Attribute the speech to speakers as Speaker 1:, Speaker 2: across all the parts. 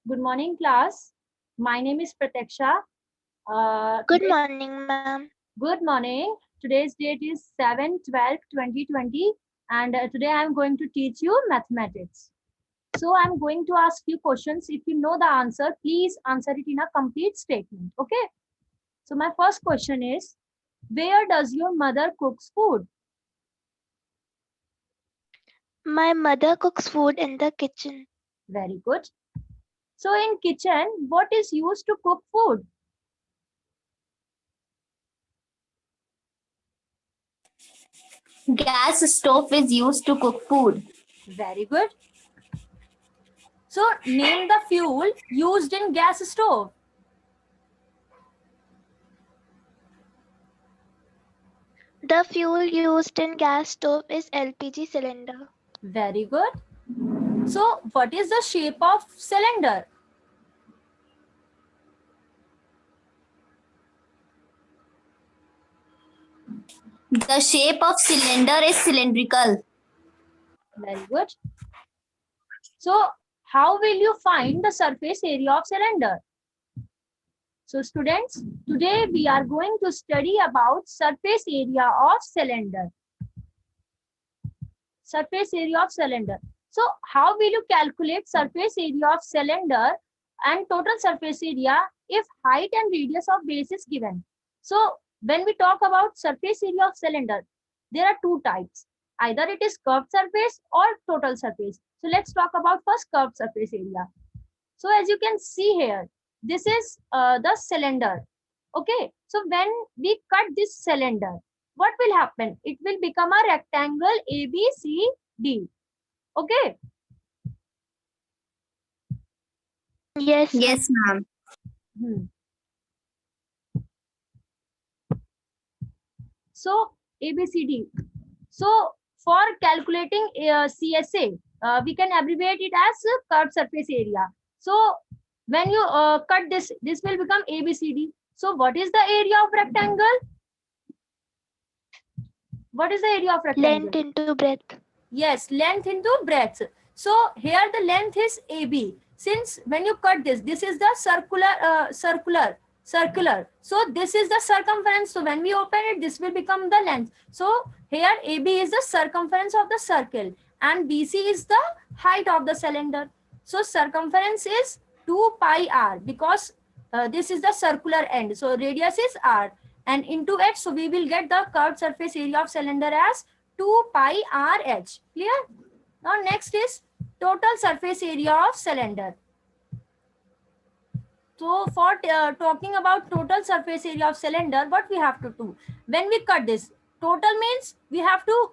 Speaker 1: Good morning, class. My name is Pratiksha.
Speaker 2: Good morning, ma'am.
Speaker 1: Good morning. Today's date is 7/12/2020, and today I am going to teach you mathematics. So I'm going to ask you questions. If you know the answer, please answer it in a complete statement. Okay. So my first question is, where does your mother cooks food?
Speaker 2: My mother cooks food in the kitchen.
Speaker 1: Very good. So in kitchen, what is used to cook food?
Speaker 3: Gas stove is used to cook food.
Speaker 1: Very good. So name the fuel used in gas stove.
Speaker 2: The fuel used in gas stove is LPG cylinder.
Speaker 1: Very good. So what is the shape of cylinder?
Speaker 3: The shape of cylinder is cylindrical.
Speaker 1: Very good. So how will you find the surface area of cylinder? So students, today we are going to study about surface area of cylinder. Surface area of cylinder. So how will you calculate surface area of cylinder and total surface area if height and radius of base is given? So when we talk about surface area of cylinder, there are two types. Either it is curved surface or total surface. So let's talk about first curved surface area. So as you can see here, this is the cylinder. Okay. So when we cut this cylinder, what will happen? It will become a rectangle ABCD. Okay.
Speaker 2: Yes,
Speaker 3: Yes,
Speaker 2: ma'am.
Speaker 3: ma'am.
Speaker 1: Hmm. So ABCD. So for calculating CSA, we can abbreviate it as curved surface area. So when you cut this, this will become ABCD. So what is the area of rectangle? What is the area of rectangle?
Speaker 2: Length into breadth.
Speaker 1: Yes, length into breadth. So here the length is AB. Since when you cut this, this is the circular. So this is the circumference. So when we open it, this will become the length. So here AB is the circumference of the circle and BC is the height of the cylinder. So circumference is 2 pi r because this is the circular end. So radius is r and into it. So we will get the curved surface area of cylinder as 2 pi RH. Clear? Now next is total surface area of cylinder. So for talking about total surface area of cylinder, what we have to do? When we cut this, total means we have to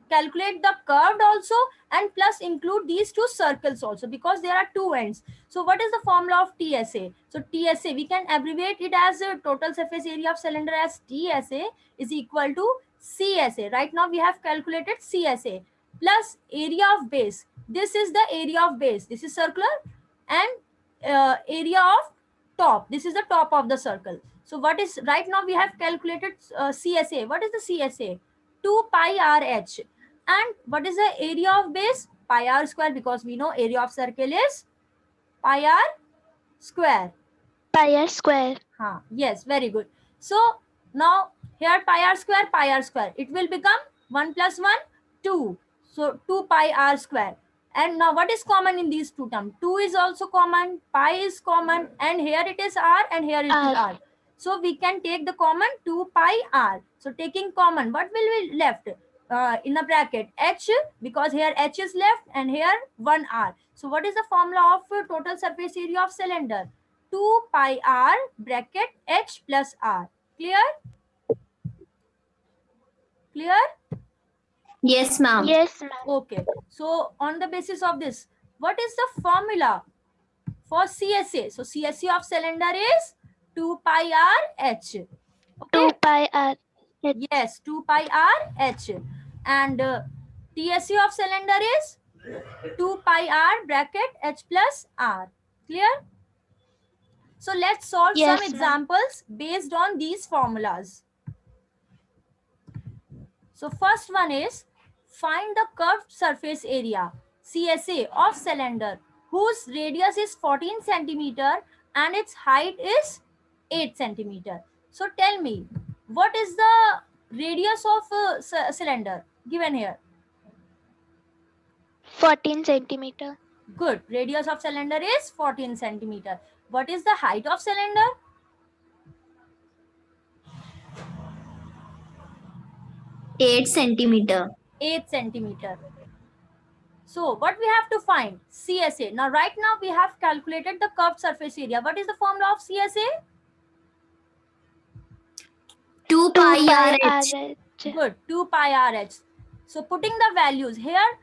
Speaker 1: calculate the curved also and plus include these two circles also because there are two ends. So what is the formula of TSA? So TSA, we can abbreviate it as a total surface area of cylinder as TSA is equal to CSA. Right now we have calculated CSA plus area of base. This is the area of base. This is circular and area of top. This is the top of the circle. So what is right now we have calculated CSA. What is the CSA? 2 pi RH. And what is the area of base? Pi r square because we know area of circle is pi r square.
Speaker 2: Pi r square.
Speaker 1: Yes, very good. So now here pi r square. It will become 1 plus 1, 2. So 2 pi r square. And now what is common in these two terms? 2 is also common, pi is common, and here it is r and here it is r. So we can take the common 2 pi r. So taking common, what will be left? In the bracket h because here h is left and here 1 r. So what is the formula of total surface area of cylinder? 2 pi r bracket h plus r. Clear? Clear?
Speaker 3: Yes, ma'am.
Speaker 2: Yes, ma'am.
Speaker 1: Okay. So on the basis of this, what is the formula for CSA? So CSA of cylinder is 2 pi r h. Okay.
Speaker 2: 2 pi r.
Speaker 1: Yes, 2 pi r h. And TSA of cylinder is 2 pi r bracket h plus r. Clear? So let's solve some
Speaker 2: Yes, ma'am.
Speaker 1: examples based on these formulas. So first one is find the curved surface area CSA of cylinder whose radius is 14 centimeter and its height is 8 centimeter. So tell me, what is the radius of cylinder given here?
Speaker 2: 14 centimeter.
Speaker 1: Good. Radius of cylinder is 14 centimeter. What is the height of cylinder?
Speaker 3: 8 centimeter.
Speaker 1: 8 centimeter. So what we have to find? CSA. Now right now we have calculated the curved surface area. What is the formula of CSA?
Speaker 3: 2
Speaker 2: 2
Speaker 3: pi
Speaker 2: pi
Speaker 3: RH.
Speaker 2: RH.
Speaker 1: Good. 2 pi RH. So putting the values here,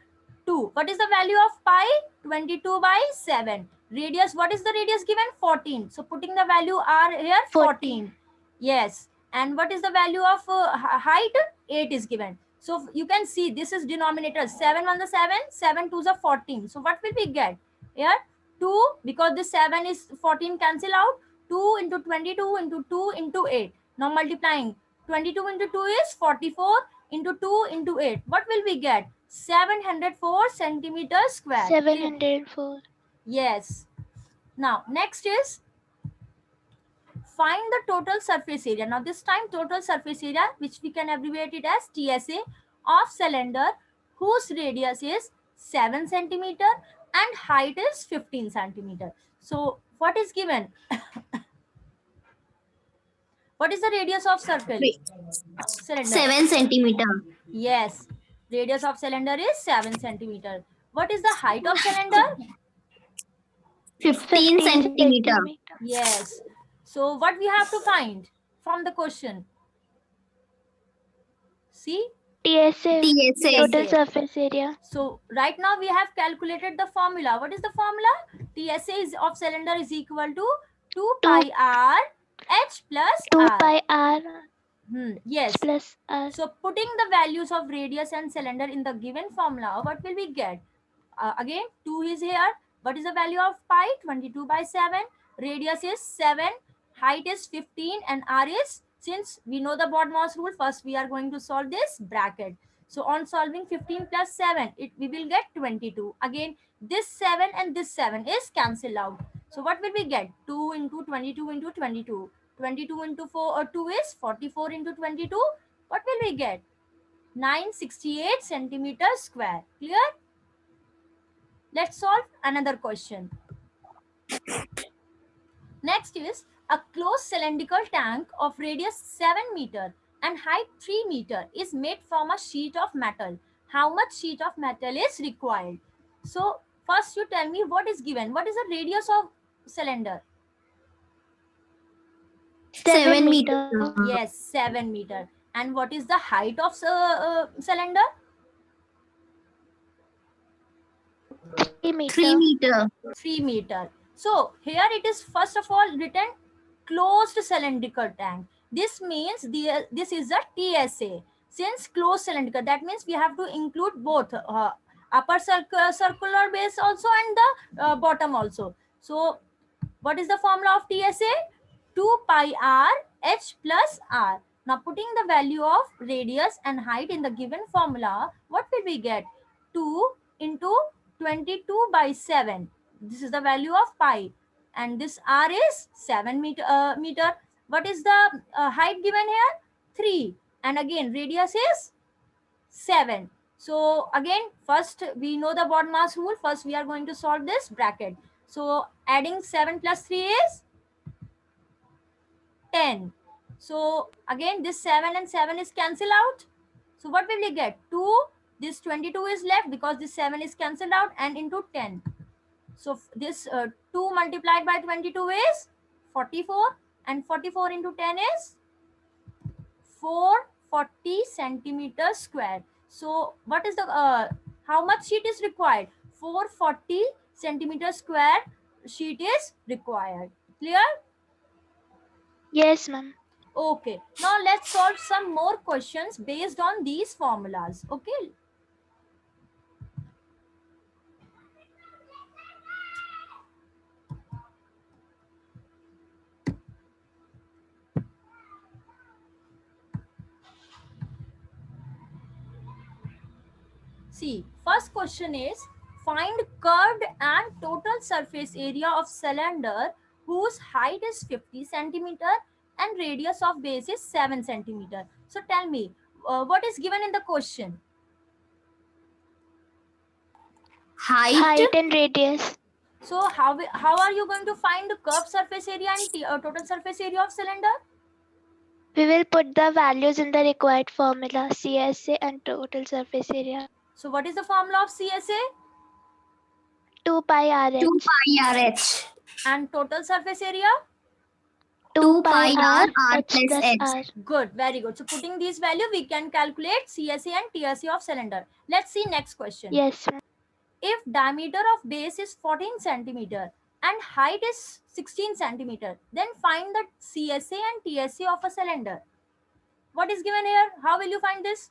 Speaker 1: 2. What is the value of pi? 22 by 7. Radius, what is the radius given? 14. So putting the value r here, 14. Yes. And what is the value of height? 8 is given. So you can see this is denominator. 7 on the 7, 7 2s are 14. So what will we get? Here 2, because this 7 is 14 cancel out. 2 into 22 into 2 into 8. Now multiplying 22 into 2 is 44 into 2 into 8. What will we get? 704 centimeters square.
Speaker 2: 704.
Speaker 1: Yes. Now next is find the total surface area. Now this time total surface area, which we can abbreviate it as TSA, of cylinder whose radius is 7 centimeter and height is 15 centimeter. So what is given? What is the radius of circle? Cylinder.
Speaker 3: 7 centimeter.
Speaker 1: Yes. Radius of cylinder is 7 centimeter. What is the height of cylinder?
Speaker 3: 15 centimeter.
Speaker 1: Yes. So what we have to find from the question? See?
Speaker 2: TSA.
Speaker 3: TSA.
Speaker 2: Total surface area.
Speaker 1: So right now we have calculated the formula. What is the formula? TSA is of cylinder is equal to 2 pi r h plus
Speaker 2: 2
Speaker 1: r.
Speaker 2: pi r
Speaker 1: Yes.
Speaker 2: plus r.
Speaker 1: So putting the values of radius and cylinder in the given formula, what will we get? Again, 2 is here. What is the value of pi? 22 by 7. Radius is 7. Height is 15 and r is, since we know the BODMAS rule, first we are going to solve this bracket. So on solving 15 plus 7, we will get 22. Again, this 7 and this 7 is cancelled out. So what will we get? 2 into 22 into 22. 22 into 4 or 2 is 44 into 22. What will we get? 968 centimeters square. Clear? Let's solve another question. Next is a closed cylindrical tank of radius 7 meter and height 3 meter is made from a sheet of metal. How much sheet of metal is required? So first you tell me what is given. What is the radius of cylinder?
Speaker 3: 7 meter.
Speaker 1: Yes, 7 meter. And what is the height of cylinder?
Speaker 2: 3 meter.
Speaker 3: 3 meter.
Speaker 1: 3 meter. So here it is first of all written closed cylindrical tank. This means this is a TSA. Since closed cylindrical, that means we have to include both upper circular base also and the bottom also. So what is the formula of TSA? 2 pi r h plus r. Now putting the value of radius and height in the given formula, what will we get? 2 into 22 by 7. This is the value of pi. And this r is 7 meter. What is the height given here? 3. And again, radius is 7. So again, first we know the BODMAS rule. First we are going to solve this bracket. So adding 7 plus 3 is 10. So again, this 7 and 7 is cancelled out. So what will we get? 2. This 22 is left because this 7 is cancelled out and into 10. So this 2 multiplied by 22 is 44 and 44 into 10 is 440 centimeters square. So what is the how much sheet is required? 440 centimeters square sheet is required. Clear?
Speaker 2: Yes, ma'am.
Speaker 1: Okay. Now let's solve some more questions based on these formulas. Okay. See, first question is find curved and total total surface area of cylinder whose height is 50 centimeter and radius of base is 7 centimeter. So tell me, what is given in the question?
Speaker 3: Height.
Speaker 2: and radius.
Speaker 1: So how are you going to find the curved surface area and total surface area of cylinder?
Speaker 2: We will put the values in the required formula, CSA and total surface area.
Speaker 1: So what is the formula of CSA
Speaker 2: 2 pi RH.
Speaker 3: 2 pi RH.
Speaker 1: and total surface area?
Speaker 3: 2 pi R
Speaker 2: H
Speaker 3: plus
Speaker 2: plus
Speaker 3: H.
Speaker 2: R.
Speaker 1: Good, very good. So putting these value, we can calculate CSA and TSA of cylinder. Let's see next question.
Speaker 2: Yes, ma'am.
Speaker 1: If diameter of base is 14 centimeter and height is 16 centimeter, then find the CSA and TSA of a cylinder. What is given here? How will you find this?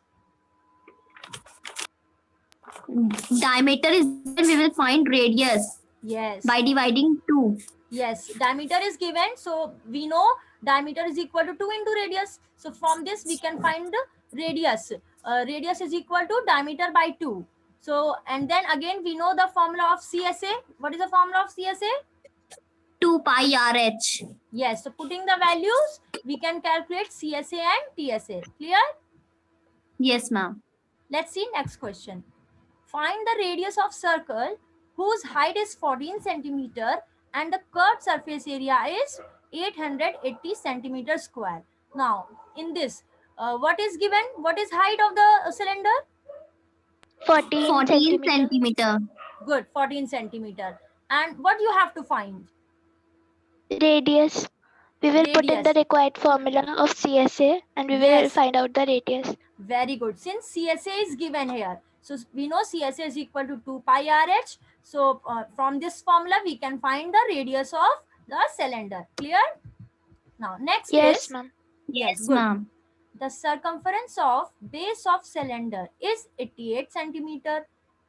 Speaker 3: Diameter is given, we will find radius
Speaker 1: Yes.
Speaker 3: by dividing 2.
Speaker 1: Yes, diameter is given. So we know diameter is equal to 2 into radius. So from this we can find the radius. Radius is equal to diameter by 2. So and then again we know the formula of CSA. What is the formula of CSA?
Speaker 3: 2 pi RH.
Speaker 1: Yes, so putting the values, we can calculate CSA and TSA. Clear?
Speaker 3: Yes, ma'am.
Speaker 1: Let's see next question. Find the radius of circle whose height is 14 centimeter and the curved surface area is 880 centimeter square. Now, in this, what is given? What is height of the cylinder?
Speaker 2: 14
Speaker 3: 14
Speaker 2: centimeter.
Speaker 3: centimeter.
Speaker 1: Good, 14 centimeter. And what you have to find?
Speaker 2: Radius. We will put in the
Speaker 1: Radius.
Speaker 2: required formula of CSA and we will
Speaker 1: Yes.
Speaker 2: find out the radius.
Speaker 1: Very good. Since CSA is given here, so we know CSA is equal to 2 pi RH. So from this formula, we can find the radius of the cylinder. Clear? Now, next
Speaker 2: Yes,
Speaker 1: is,
Speaker 2: ma'am.
Speaker 3: Yes,
Speaker 1: good.
Speaker 3: ma'am.
Speaker 1: The circumference of base of cylinder is 88 centimeter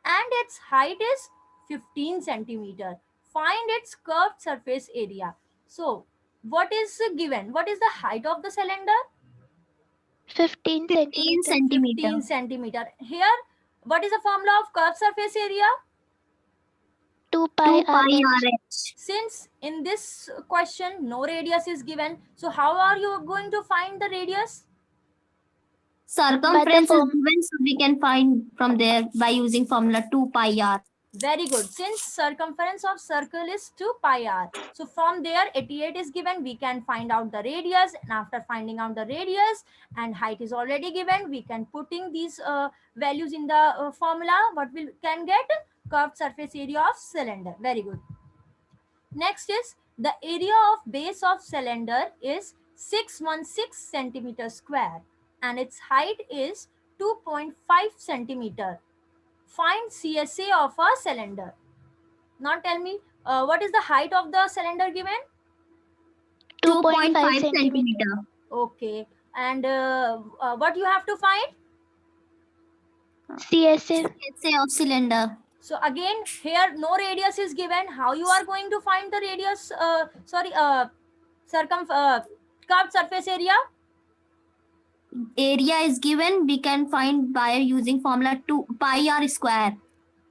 Speaker 1: and its height is 15 centimeter. Find its curved surface area. So, what is given? What is the height of the cylinder?
Speaker 2: 15
Speaker 3: 15
Speaker 2: centimeter.
Speaker 3: centimeter.
Speaker 1: 15 centimeter. Here, what is the formula of curved surface area?
Speaker 2: 2
Speaker 3: 2
Speaker 2: pi
Speaker 3: pi
Speaker 2: RH.
Speaker 3: RH.
Speaker 1: Since in this question, no radius is given. So, how are you going to find the radius?
Speaker 3: Circumference is
Speaker 2: form-
Speaker 3: given, so we can find from there by using formula 2 pi R.
Speaker 1: Very good. Since circumference of circle is 2 pi r. So from there 88 is given. We can find out the radius, and after finding out the radius and height is already given, we can putting these values in the formula. What we can get? Curved surface area of cylinder. Very good. Next is the area of base of cylinder is 616 centimeter square and its height is 2.5 centimeter. Find CSA of a cylinder. Now tell me, what is the height of the cylinder given?
Speaker 2: 2.5
Speaker 3: centimeter.
Speaker 1: Okay. And what you have to find?
Speaker 2: CSA.
Speaker 3: CSA of cylinder.
Speaker 1: So again, here no radius is given. How you are going to find the radius? Curved surface area?
Speaker 3: Area is given, we can find by using formula 2 pi R square.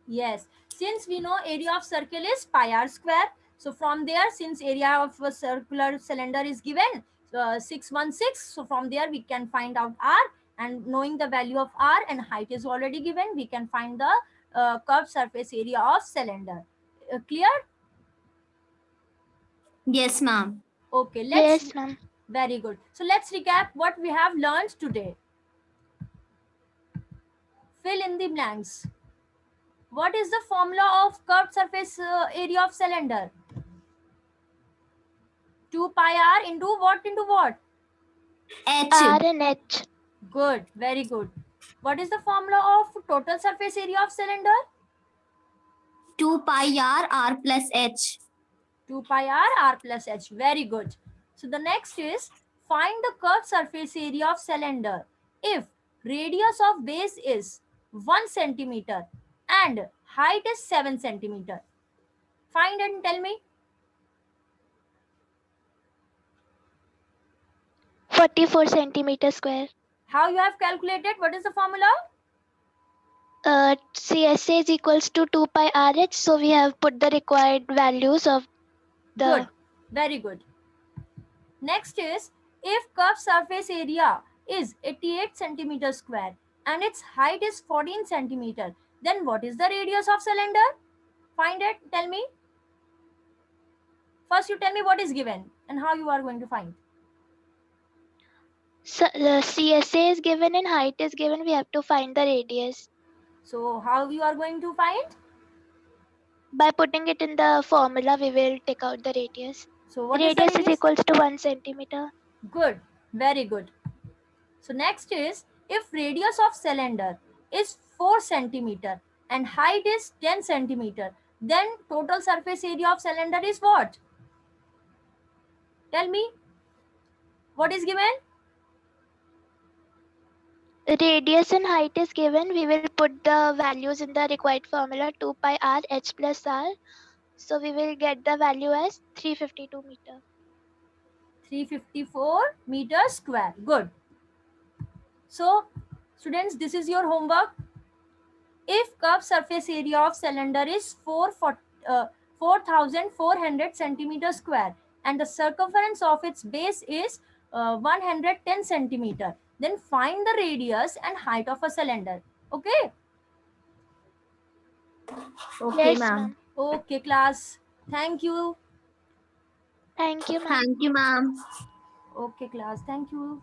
Speaker 1: Yes. Since we know area of circle is pi r square. So from there, since area of a circular cylinder is given 616. So from there we can find out r, and knowing the value of r and height is already given, we can find the curved surface area of cylinder. Clear?
Speaker 3: Yes, ma'am.
Speaker 1: Okay. Let's.
Speaker 2: Yes, ma'am.
Speaker 1: Very good. So let's recap what we have learned today. Fill in the blanks. What is the formula of curved surface area of cylinder? 2 pi r into what into what?
Speaker 3: H.
Speaker 2: R and H.
Speaker 1: Good. Very good. What is the formula of total surface area of cylinder?
Speaker 3: 2 pi R R plus H.
Speaker 1: 2 pi r plus h. Very good. So the next is find the curved surface area of cylinder if radius of base is 1 centimeter and height is 7 centimeter. Find and tell me.
Speaker 2: 44 centimeter square.
Speaker 1: How you have calculated? What is the formula?
Speaker 2: CSA is equals to 2 pi RH, so we have put the required values of the
Speaker 1: Good. Very good. Next is, if curved surface area is 88 centimeter square and its height is 14 centimeter, then what is the radius of cylinder? Find it. Tell me. First, you tell me what is given and how you are going to find.
Speaker 2: the CSA is given and height is given. We have to find the radius
Speaker 1: So, how you are going to find?
Speaker 2: by putting it in the formula. We will take out the radius.
Speaker 1: So, what is the
Speaker 2: Radius is
Speaker 1: radius?
Speaker 2: equals to 1 centimeter.
Speaker 1: Good. Very good. So, next is, if radius of cylinder is 4 centimeter and height is 10 centimeter, then total surface area of cylinder is what? Tell me. What is given?
Speaker 2: Radius and height is given. We will put the values in the required formula 2 pi r h plus r. So we will get the value as 352 meter.
Speaker 1: 354 meters square. Good. So, students, this is your homework. If curved surface area of cylinder is 4,400 centimeter square and the circumference of its base is 110 centimeter, then find the radius and height of a cylinder. Okay.
Speaker 3: Okay,
Speaker 2: Yes,
Speaker 3: ma'am.
Speaker 2: ma'am.
Speaker 1: Okay, class. Thank you.
Speaker 2: Thank you, ma'am.
Speaker 3: Thank you, ma'am.
Speaker 1: Okay, class. Thank you.